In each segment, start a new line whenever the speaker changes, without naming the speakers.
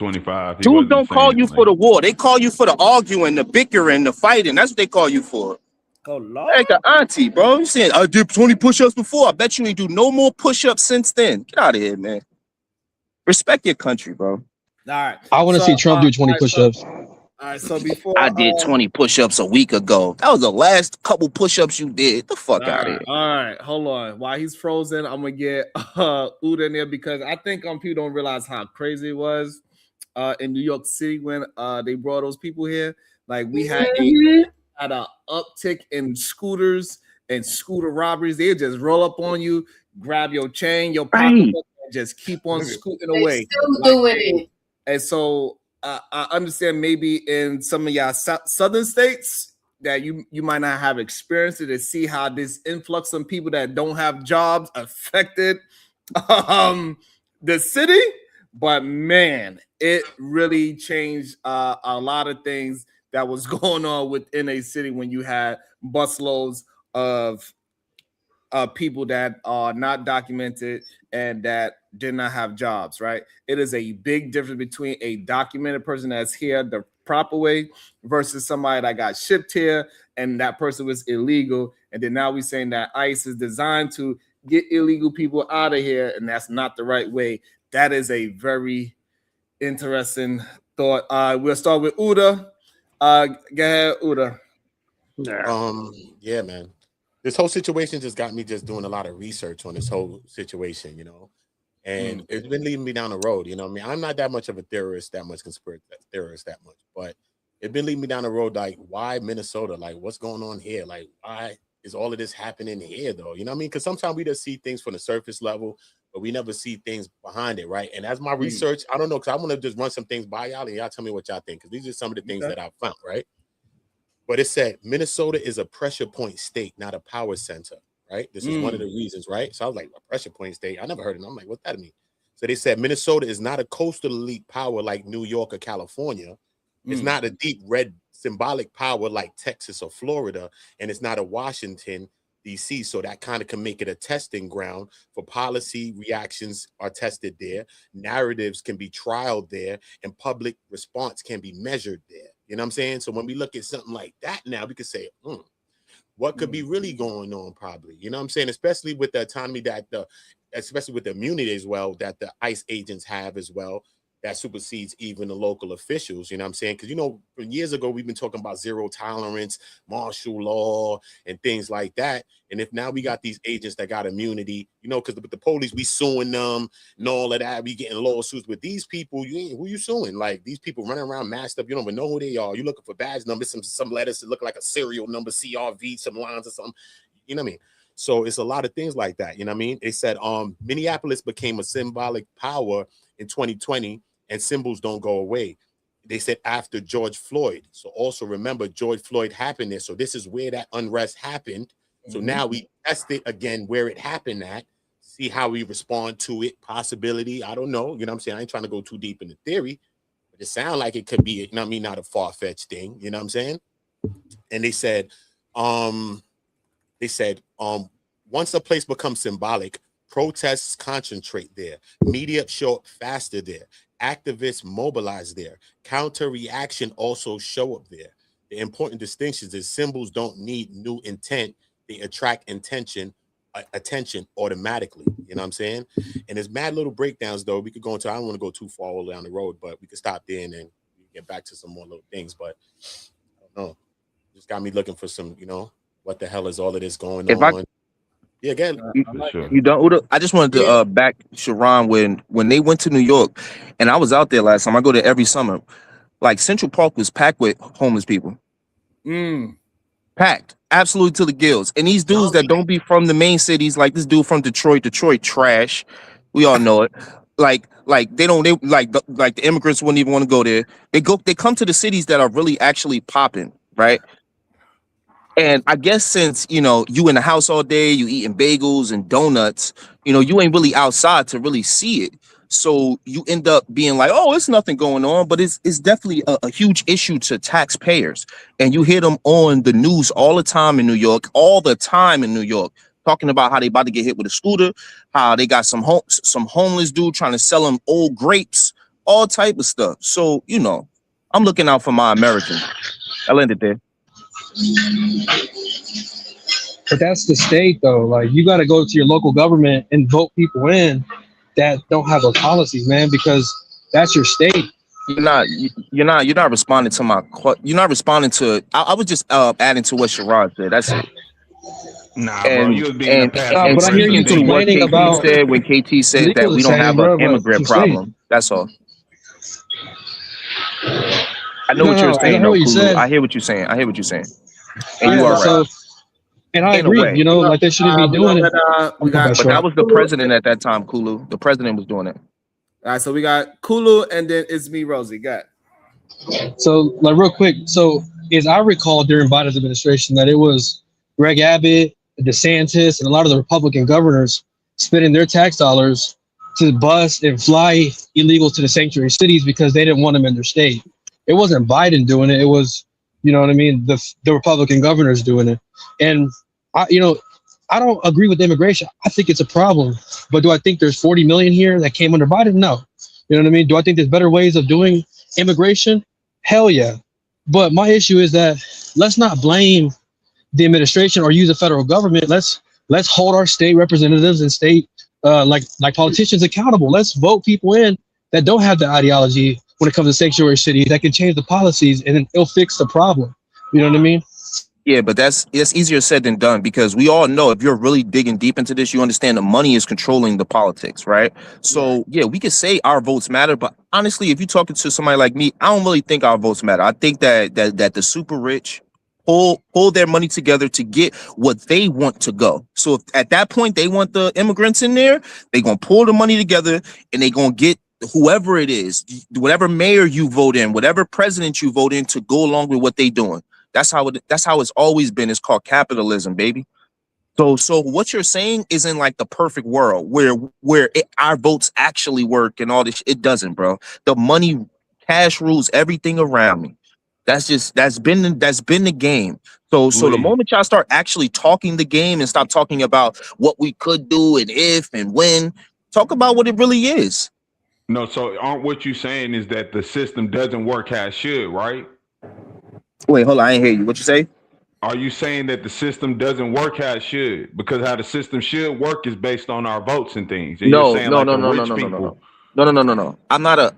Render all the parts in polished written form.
25. He
Dudes
wasn't
don't call
saying
you for
like
the war. They call you for the arguing, the bickering, the fighting. That's what they call you for.
Oh Lord.
Like the auntie, bro. You saying I did 20 push-ups before. I bet you ain't do no more push-ups since then. Get out of here, man. Respect your country, bro.
All right.
I want to
So,
see Trump do 20 push-ups.
all right. So before
I did 20 push-ups a week ago. That was the last couple push-ups you did. The fuck out of here.
All right, hold on. While he's frozen, I'm gonna get Uda in there because I think people don't realize how crazy it was in New York City when they brought those people here. Like we had an uptick in scooters and scooter robberies. They just roll up on you, grab your chain, your pocketbook, and just keep on scooting away.
Still doing it.
And so I understand maybe in some of y'all southern states that you might not have experienced it to see how this influx of people that don't have jobs affected the city. But man, it really changed a lot of things that was going on within a city when you had busloads of people that are not documented and that did not have jobs, right? It is a big difference between a documented person that's here the proper way versus somebody that got shipped here and that person was illegal. And then now we're saying that ICE is designed to get illegal people out of here, and that's not the right way. That is a very interesting thought. We'll start with Uda. Go ahead, Uda.
Yeah, man. This whole situation just got me just doing a lot of research on this whole situation, you know, and it's been leading me down the road. You know what I mean? I'm not that much of a theorist, that much conspiracy theorist, that much, but it's been leading me down the road. Like, why Minnesota? Like, what's going on here? Like, why is all of this happening here, though? You know what I mean? Because sometimes we just see things from the surface level, but we never see things behind it, right? And as my research, I don't know, because I want to just run some things by y'all, and y'all tell me what y'all think, because these are some of the things that I found, right? But it said Minnesota is a pressure point state, not a power center, right? This is one of the reasons, right? So I was like, a pressure point state? I never heard it. I'm like, what's that mean? So they said Minnesota is not a coastal elite power like New York or California. It's not a deep red symbolic power like Texas or Florida. And it's not a Washington, D.C. So that kind of can make it a testing ground for policy reactions are tested there. Narratives can be trialed there, and public response can be measured there. You know what I'm saying? So when we look at something like that now, we can say, what could be really going on probably? You know what I'm saying? Especially with the autonomy that especially with the immunity as well, that the ICE agents have as well, that supersedes even the local officials. You know what I'm saying? Because, you know, from years ago, we've been talking about zero tolerance, martial law, and things like that. And if now we got these agents that got immunity, you know, because with the police, we suing them and all of that, we getting lawsuits. With these people, who you suing? Like, these people running around masked up, you don't even know who they are. You're looking for badge numbers, some letters that look like a serial number, CRV, some lines or something. You know what I mean? So it's a lot of things like that. You know what I mean? They said Minneapolis became a symbolic power in 2020, and symbols don't go away. They said after George Floyd. So also remember, George Floyd happened there. So this is where that unrest happened. So now we test it again where it happened at, see how we respond to it, possibility. I don't know. You know what I'm saying? I ain't trying to go too deep in the theory, but it sounds like it could be, you know what I mean, not a far-fetched thing. You know what I'm saying? And they said, once a place becomes symbolic, protests concentrate there. Media show up faster there. Activists mobilize there. Counter reaction also show up there. The important distinctions is symbols don't need new intent. They attract attention automatically. You know what I'm saying? And there's mad little breakdowns, though. We could go into, I don't want to go too far all down the road, but we could stop there and then get back to some more little things. But I don't know. Just got me looking for some, you know, what the hell is all of this going on? Yeah, again.
You don't. I just wanted to back Sharon when they went to New York, and I was out there last time. I go there every summer. Like Central Park was packed with homeless people. Packed, absolutely to the gills. And these dudes that don't be from the main cities, like this dude from Detroit trash. We all know it. Like the immigrants wouldn't even want to go there. They come to the cities that are really actually popping, right? And I guess since, you know, you in the house all day, you eating bagels and donuts, you know, you ain't really outside to really see it. So you end up being like, oh, it's nothing going on, but it's definitely a huge issue to taxpayers. And you hear them on the news all the time in New York, talking about how they about to get hit with a scooter, how they got some homeless dude trying to sell them old grapes all type of stuff. So, you know, I'm looking out for my Americans. I'll end it there.
But that's the state, though. Like, you got to go to your local government and vote people in that don't have those policies, man, because that's your state.
You're not responding to my. You're not responding to. I was just adding to what Sharon said. That's it.
Nah, bro,
And
you was being a passive
and
but I hear you
speaking to what
complaining
KT
about
said when KT said that
legal
we don't
saying,
have
bro,
an
but
immigrant
it's state.
problem. That's all. I know
No,
what you're
no, I
saying,
heard
though,
what you
Kulu.
said.
I hear what you're saying. I hear what you're saying. And you
Yeah,
are right.
so, and I
In a
agree,
way.
you know, like they shouldn't be
we
doing it.
got
But that was the
Kulu.
president at that time, Kulu. The president was doing it.
All right, so we got Kulu, and then it's me, Rosie. Got
So, like, real quick, so as I recall during Biden's administration, that it was Greg Abbott, DeSantis, and a lot of the Republican governors spending their tax dollars to bus and fly illegals to the sanctuary cities because they didn't want them in their state. It wasn't Biden doing it. It was, you know what I mean, the Republican governors doing it. And I don't agree with immigration. I think it's a problem. But do I think there's 40 million here that came under Biden? No. You know what I mean? Do I think there's better ways of doing immigration? Hell yeah. But my issue is that let's not blame the administration or use the federal government. Let's hold our state representatives and state like politicians accountable. Let's vote people in that don't have the ideology when it comes to sanctuary cities that can change the policies, and then it'll fix the problem. You know what I mean?
Yeah, but it's easier said than done, because we all know, if you're really digging deep into this, you understand the money is controlling the politics, right? So yeah, we could say our votes matter, but honestly, if you're talking to somebody like me, I don't really think our votes matter. I think that the super rich pull their money together to get what they want to go. So if at that point they want the immigrants in there, they're gonna pull the money together and they're gonna get whoever it is, whatever mayor you vote in, whatever president you vote in, to go along with what they doing. That's how it's always been. It's called capitalism, baby. So what you're saying isn't like the perfect world where our votes actually work and all this. It doesn't, bro. The money, cash rules everything around me. That's been the game. So the moment y'all start actually talking the game and stop talking about what we could do and if and when, talk about what it really is.
No, so aren't what you saying is that the system doesn't work how it should, right?
Wait, hold on, I ain't hear you. What you say?
Are you saying that the system doesn't work how it should? Because how the system should work is based on our votes and things. And
No.
I'm
not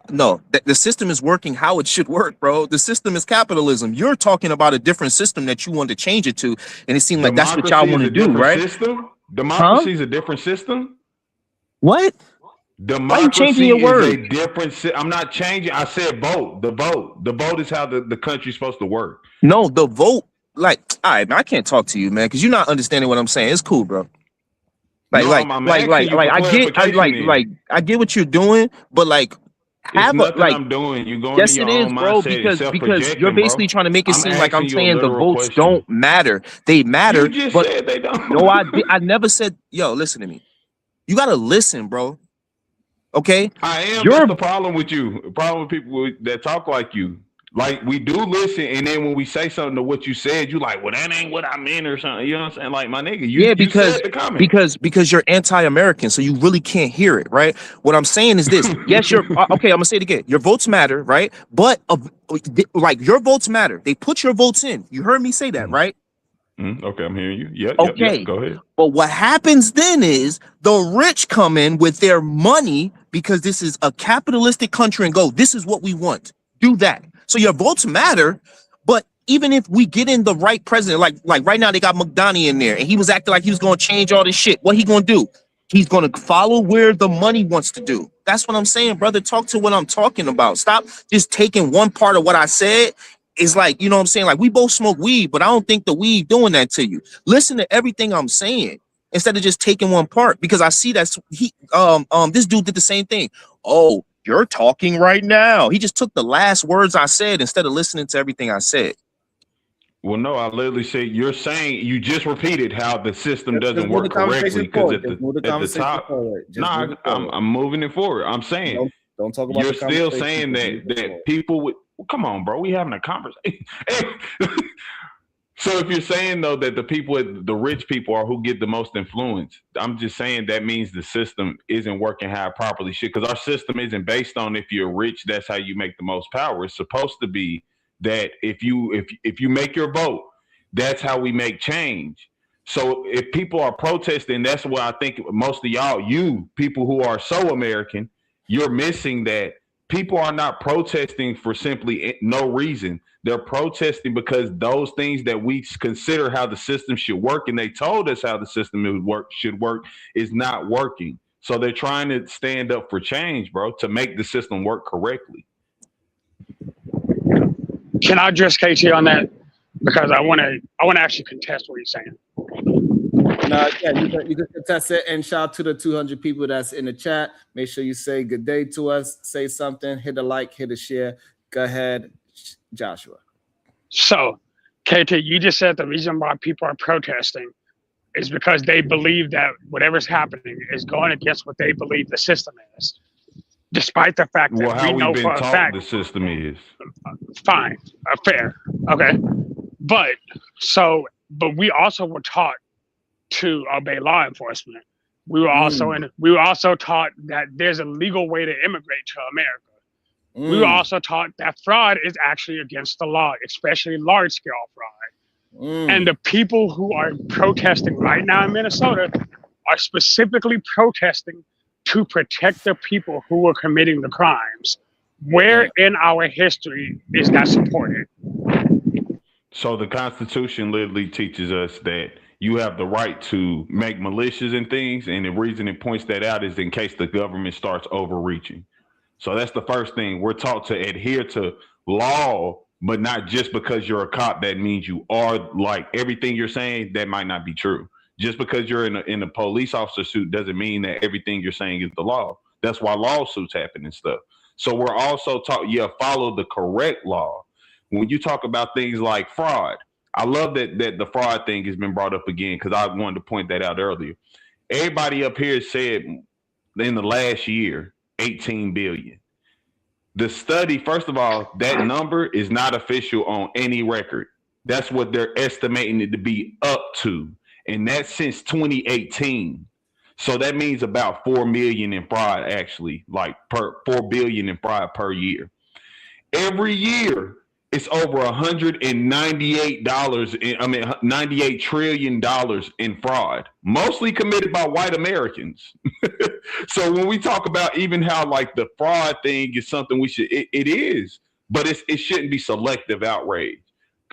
the system is working how it should work, bro. The system is capitalism. You're talking about a different system that you want to change it to, and it seemed like that's what y'all want to do, right?
Democracy is a different system.
What?
Democracy
Why are you changing your word?
is a different. I'm not changing. I said vote. The vote is how the country's supposed to work.
No, the vote. Like, all right, man, I can't talk to you, man, because you're not understanding what I'm saying. It's cool, bro. I get what you're doing, but like,
I'm doing. You're going
yes,
in your
it is,
own
bro.
mindset,
Because you're basically trying to make it seem like I'm saying the votes
question.
don't matter. They matter.
You just
but
said they don't.
No, I never said. Yo, listen to me. You gotta listen, bro. Okay,
I am. That's the problem with you. The problem with people that talk like you. Like, we do listen, and then when we say something to what you said, you like, well, that ain't what I meant or something. You know what I'm saying? Like, my nigga, you said the comment.
Because you're anti-American, so you really can't hear it, right? What I'm saying is this. Yes, you're okay. I'm gonna say it again. Your votes matter, right? But like, your votes matter. They put your votes in. You heard me say that, right?
Okay, I'm hearing you. Yeah.
Okay.
Yep, go ahead.
But what happens then is the rich come in with their money, because this is a capitalistic country, and go, this is what we want. Do that. So your votes matter, but even if we get in the right president, like right now they got McDonough in there, and he was acting like he was going to change all this shit. What he going to do? He's going to follow where the money wants to do. That's what I'm saying, brother. Talk to what I'm talking about. Stop just taking one part of what I said. It's like, you know what I'm saying? Like, we both smoke weed, but I don't think the weed doing that to you. Listen to everything I'm saying instead of just taking one part, because I see that this dude did the same thing. Oh, you're talking right now. He just took the last words I said instead of listening to everything I said.
Well, no, I literally say you just repeated how the system doesn't work correctly, because at the top. No, I'm moving it forward. I'm saying
don't talk about.
You're still saying that people would. Come on, bro. We having a conversation. So if you're saying though that the rich people are who get the most influence, I'm just saying that means the system isn't working how it properly should. Because our system isn't based on if you're rich, that's how you make the most power. It's supposed to be that if you make your vote, that's how we make change. So if people are protesting, that's why I think most of you people who are so American, you're missing that people are not protesting for simply no reason. They're protesting because those things that we consider how the system should work, and they told us how the system should work, is not working. So they're trying to stand up for change, bro, to make the system work correctly.
Can I address KT on that? Because I want to actually contest what he's saying.
No, yeah, you can contest it. And shout out to the 200 people that's in the chat. Make sure you say good day to us. Say something. Hit a like. Hit a share. Go ahead, Joshua.
So, KT, you just said the reason why people are protesting is because they believe that whatever's happening is going against what they believe the system is. Despite the fact that we know for a fact
the system is
fine, fair, okay, but we also were taught to obey law enforcement. We were also taught that there's a legal way to immigrate to America. We were also taught that fraud is actually against the law, especially large scale fraud. And the people who are protesting right now in Minnesota are specifically protesting to protect the people who are committing the crimes. Where in our history is that supported?
So the Constitution literally teaches us that you have the right to make militias and things, and the reason it points that out is in case the government starts overreaching. So that's the first thing. We're taught to adhere to law, but not just because you're a cop, that means you are. Like everything you're saying, that might not be true. Just because you're in a police officer suit doesn't mean that everything you're saying is the law. That's why lawsuits happen and stuff. So we're also taught, follow the correct law. When you talk about things like fraud, I love that the fraud thing has been brought up again, because I wanted to point that out earlier. Everybody up here said in the last year, 18 billion. The study, first of all, that number is not official on any record. That's what they're estimating it to be up to. And that's since 2018. So that means about 4 million in fraud, actually, like 4 billion in fraud per year. Every year, it's over $98 trillion in fraud, mostly committed by white Americans. So when we talk about even how like the fraud thing is something it is, but it shouldn't be selective outrage.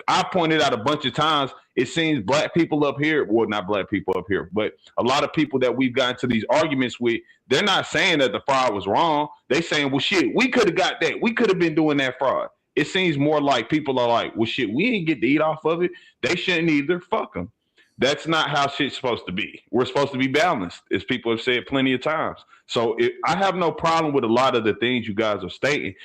I pointed out a bunch of times, it seems black people up here, well, not black people up here, but a lot of people that we've gotten to these arguments with, they're not saying that the fraud was wrong. They saying, well, shit, we could have got that. We could have been doing that fraud. It seems more like people are like, well, shit, we ain't get to eat off of it. They shouldn't either. Fuck them. That's not how shit's supposed to be. We're supposed to be balanced, as people have said plenty of times. So I have no problem with a lot of the things you guys are stating.